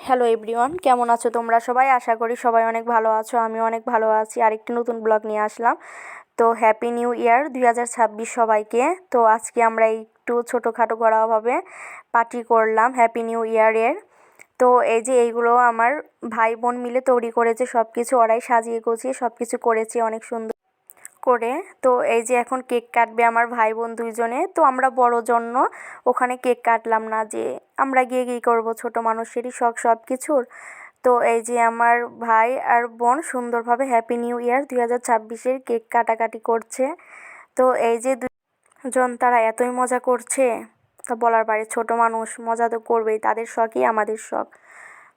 Hello everyone, কেমন আছো তোমরা সবাই? আশা করি সবাই অনেক ভালো আছো। আমি অনেক ভালো আছি। আরেকটি নতুন ব্লগ নিয়ে আসলাম। তো হ্যাপি নিউ ইয়ার 2026 সবাইকে। তো আজকে আমরা একটু ছোটোখাটো করাভাবে পার্টি করলাম হ্যাপি নিউ ইয়ারের। তো এই যে এইগুলো আমার ভাই বোন মিলে তৈরি করেছে, সব কিছু ওরাই সাজিয়ে গুছিয়ে সব কিছু করেছে অনেক সুন্দর করে। তো এই যে এখন কেক কাটবে আমার ভাই বোন দুইজনে। তো আমরা বড় জন্য ওখানে কেক কাটলাম না, যে আমরা গিয়ে কী করবো, ছোট মানুষেরই শখ সব কিছুর। তো এই যে আমার ভাই আর বোন সুন্দরভাবে হ্যাপি নিউ ইয়ার 2026-এর কেক কাটাকাটি করছে। তো এই যে দুজন তারা এতই মজা করছে, তা বলার বাইরে। ছোট মানুষ মজা তো করবেই, তাদের শখই আমাদের শখ।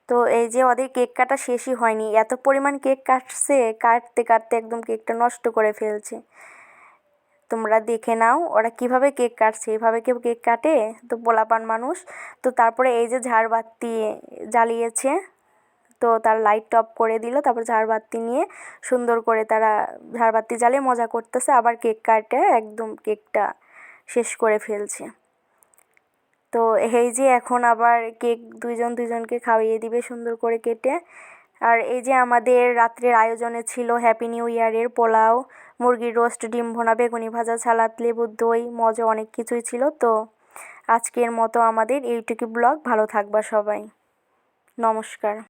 তো এই যে ওদের কেক কাটা শেষই হয়নি, এত পরিমাণ কেক কাটছে, কাটতে কাটতে একদম কেকটা নষ্ট করে ফেলছে। তোমরা দেখে নাও ওরা কিভাবে কেক কাটছে, এভাবে কেউ কেক কাটে? তো পোলাপান মানুষ। তো তারপরে এই যে ঝাড়বাতি জ্বালিয়েছে, তো তার লাইট অফ করে দিল। তারপর ঝাড়বাতি নিয়ে সুন্দর করে তারা ঝাড়বাতি জ্বালিয়ে মজা করতেছে, আবার কেক কাটে একদম কেকটা শেষ করে ফেলছে। তো এই যে এখন আবার কেক দুইজনকে খাইয়ে দিবে সুন্দর করে কেটে। আর এই যে আমাদের রাত্রের আয়োজনে ছিল হ্যাপি নিউ ইয়ারের পোলাও, মুরগির রোস্ট, ডিম ভুনা, বেগুনি ভাজা, সালাদ, লেবুর দই, মজা অনেক কিছুই ছিল। তো আজকের মতো আমাদের এইটুকু ব্লগ। ভালো থাকবা সবাই। নমস্কার।